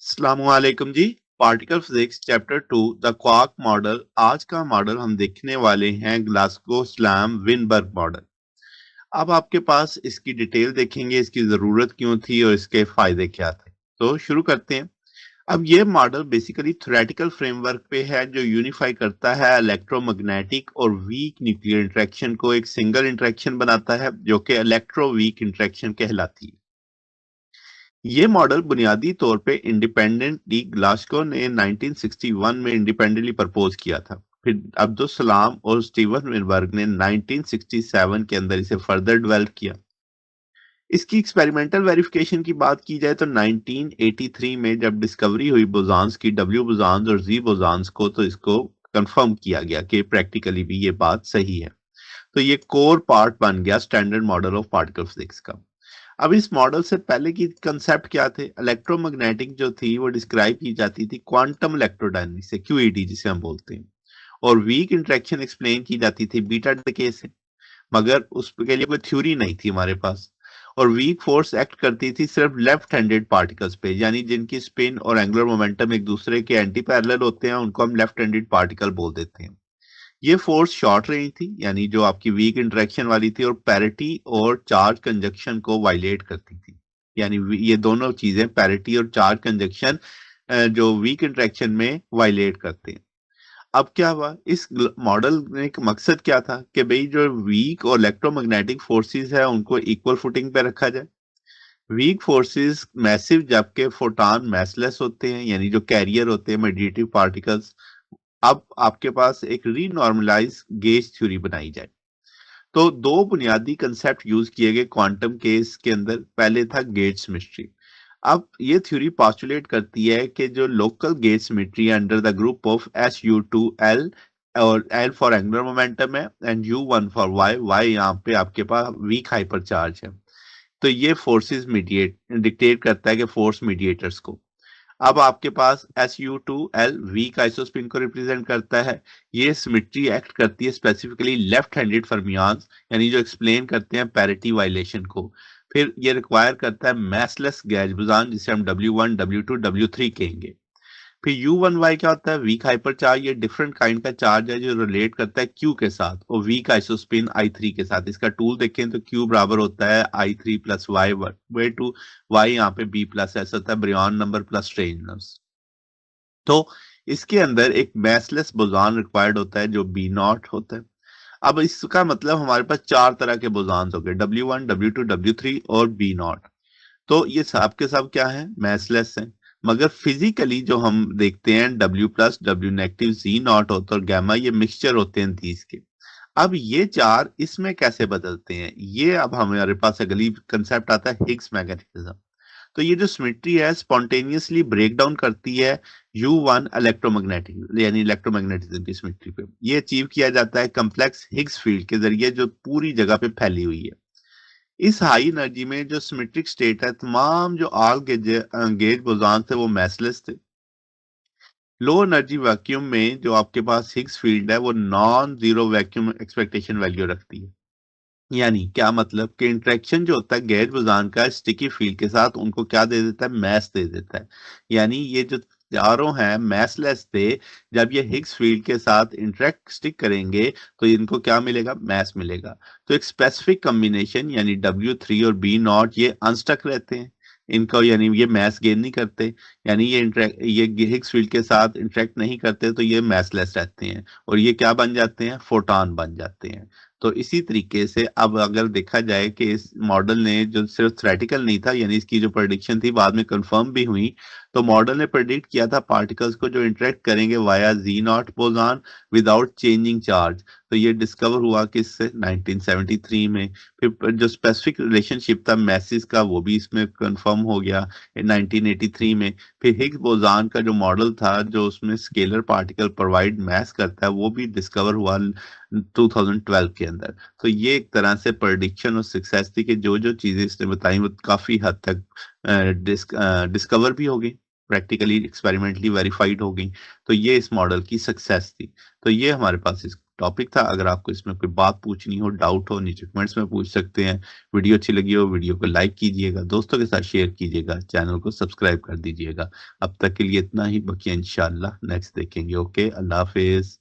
अस्सलामुअलैकुम जी। Particle physics chapter 2 the quark model. आज का मॉडल हम देखने वाले हैं ग्लासगो स्लैम विनबर्ग मॉडल। अब आपके पास इसकी डिटेल देखेंगे, इसकी जरूरत क्यों थी और इसके फायदे क्या थे। तो शुरू करते हैं। अब ये मॉडल बेसिकली थ्योरेटिकल फ्रेमवर्क पे है जो यूनिफाई करता है इलेक्ट्रोमैग्नेटिक और वीक न्यूक्लियर इंटरेक्शन को एक सिंगल इंटरेक्शन बनाता है जो कि इलेक्ट्रो वीक इंटरेक्शन कहलाती है। ये मॉडल बुनियादी तौर पे इंडिपेंडेंटली ग्लासगो ने 1961 में इंडिपेंडेंटली प्रपोज किया था। फिर अब्दुल सलाम और स्टीवन विनबर्ग ने 1967 के अंदर इसे फर्दर डेवलप किया। इसकी एक्सपेरिमेंटल वेरिफिकेशन की बात की जाए तो 1983 में जब डिस्कवरी हुई बोसॉन्स की, डब्ल्यू बोसॉन्स और जी बोसॉन्स को, तो इसको कंफर्म किया गया कि प्रैक्टिकली भी ये बात सही है। तो ये कोर पार्ट बन गया standard model of particle physics का। अब इस मॉडल से पहले की कंसेप्ट क्या थे? इलेक्ट्रोमैग्नेटिक जो थी वो डिस्क्राइब की जाती थी क्वांटम इलेक्ट्रोडायनेमिक्स से, क्यूईडी जिसे हम बोलते हैं, और वीक इंटरेक्शन एक्सप्लेन की जाती थी बीटा डिके से। मगर उसके लिए कोई थ्योरी नहीं थी हमारे पास। और वीक फोर्स एक्ट करती थी सिर्फ लेफ्ट हैंडेड पार्टिकल्स पे, यानी जिनकी स्पिन और एंगुलर मोमेंटम एक दूसरे के एंटी पैरेलल होते हैं, उनको हम लेफ्ट हैंडेड पार्टिकल बोल देते हैं। ये फोर्स शॉर्ट रेंज थी, यानी जो आपकी वीक इंटरेक्शन वाली थी, और पैरिटी और चार्ज कंजक्शन को वायलेट करती थी। यानी ये दोनों चीजें, पैरिटी और चार्ज कंजक्शन, जो वीक इंटरेक्शन में वायलेट करते हैं। अब क्या हुआ, इस मॉडल में एक मकसद क्या था कि भाई जो वीक और इलेक्ट्रोमैग्नेटिक फोर्सेस है उनको इक्वल फुटिंग पे रखा जाए। वीक फोर्सेस मैसिव, जबकि फोटॉन मैसलेस होते हैं, यानी जो कैरियर होते हैं मेडिएटिव पार्टिकल्स। अब आपके पास एक रीनॉर्मलाइज गेज थ्योरी बनाई जाए। तो दो बुनियादी कंसेप्ट यूज किए गए क्वांटम केस के अंदर। पहले था गेज सिमेट्री। अब ये थ्योरी पॉस्टुलेट करती है कि जो local gauge symmetry under the group of SU2L, और L फॉर एंगुलर मोमेंटम है एंड U1 फॉर Y यहाँ पे आपके पास वीक हाइपर चार्ज है। तो ये फोर्सेस मीडिएट डिक्टेट करता है कि फोर्स मीडिएटर्स को। अब आपके पास SU2L वीक आइसोस्पिन को रिप्रेजेंट करता है। ये सिमेट्री एक्ट करती है स्पेसिफिकली लेफ्ट हैंडेड फर्मियान्स, यानी जो एक्सप्लेन करते हैं पैरिटी वायलेशन को। फिर ये रिक्वायर करता है मैसलेस गैज बोसॉन, जिसे हम W1 W2 W3 कहेंगे। फिर U1Y क्या होता है? Weak hyper charge. ये डिफरेंट काइंड का चार्ज है जो रिलेट करता है Q के साथ और वीक आइसोस्पिन I3 के साथ। इसका टूल देखें तो Q बराबर होता है I3 प्लस Y, वे टू Y यहाँ पे B प्लस ऐसा होता है, baryon number plus strange number. तो इसके अंदर एक मैसलेस बोसॉन रिक्वायर्ड होता है जो बी नॉट होता है। अब इसका मतलब हमारे पास चार तरह के बोसॉन्स हो गए, W1 W2 W3 और बी नॉट। तो ये सब के सब क्या है? मैसलेस हैं। मगर फिजिकली जो हम देखते हैं W plus W negative Z not होता है और गैमा, ये मिक्सचर होते हैं तीस के। अब ये चार इसमें कैसे बदलते हैं, ये अब हमारे पास अगली कंसेप्ट आता है हिग्स मैग्नेटिज्म। तो ये जो सिमेट्री है स्पॉन्टेनियसली ब्रेक डाउन करती है U1 इलेक्ट्रोमैग्नेटिक, यानी इलेक्ट्रोमैग्नेटिज्म की सिमेट्री पे। ये अचीव किया जाता है कम्प्लेक्स हिग्स फील्ड के जरिए जो पूरी जगह पे फैली हुई है। इस हाई एनर्जी में जो सिमेट्रिक स्टेट है, तमाम जो आल गेज बोसॉन थे वो मैसलेस थे। लो एनर्जी वैक्यूम में जो आपके पास हिग्स फील्ड है वो non zero vacuum expectation value रखती है। यानी क्या मतलब कि इंटरेक्शन जो होता है गैर बोसॉन का स्टिकी फील्ड के साथ, उनको क्या दे देता है? मैस दे देता है। यानी ये जो चारों हैं मैसलेस थे, जब ये हिग्स फील्ड के साथ इंटरेक्ट स्टिक करेंगे तो इनको क्या मिलेगा? मैस मिलेगा। तो एक स्पेसिफिक कॉम्बिनेशन यानी W3 और B नॉट ये अनस्टक रहते हैं। इनको यानी ये मैस गेन नहीं करते, यानी ये हिग्स फील्ड के साथ इंटरेक्ट नहीं करते, तो ये मैसलेस रहते हैं और ये क्या बन जाते हैं? फोटॉन बन जाते हैं। तो इसी तरीके से अब अगर देखा जाए कि इस मॉडल ने जो सिर्फ थ्योरेटिकल नहीं था, यानी इसकी जो प्रेडिक्शन थी बाद में कंफर्म भी हुई। तो मॉडल ने प्रेडिक्ट किया था पार्टिकल्स को जो इंटरेक्ट करेंगे via Z not boson without changing charge. तो ये डिस्कवर हुआ किससे? 1973 में। फिर जो स्पेसिफिक रिलेशनशिप था मैसिस का वो भी इसमें कंफर्म हो गया 1983 में। फिर हिग्स बोसॉन का जो मॉडल था जो उसमें स्केलर पार्टिकल प्रोवाइड मैस करता है वो भी डिस्कवर हुआ 2012 के अंदर। तो ये एक तरह से प्रेडिक्शन और सक्सेस थी कि जो जो चीजें इसने बताई वो काफी हद तक डिस्कवर भी हो गई, प्रैक्टिकली एक्सपेरिमेंटली वेरीफाइड हो गई। तो ये इस मॉडल की सक्सेस थी। तो ये हमारे पास इस टॉपिक था। अगर आपको इसमें कोई बात पूछनी हो, डाउट हो, नीचे कमेंट्स में पूछ सकते हैं। वीडियो अच्छी लगी हो वीडियो को लाइक कीजिएगा, दोस्तों के साथ शेयर कीजिएगा, चैनल को सब्सक्राइब कर दीजिएगा। अब तक के लिए इतना ही, बाकी इंशाल्लाह नेक्स्ट देखेंगे। ओके, अल्लाह हाफिज।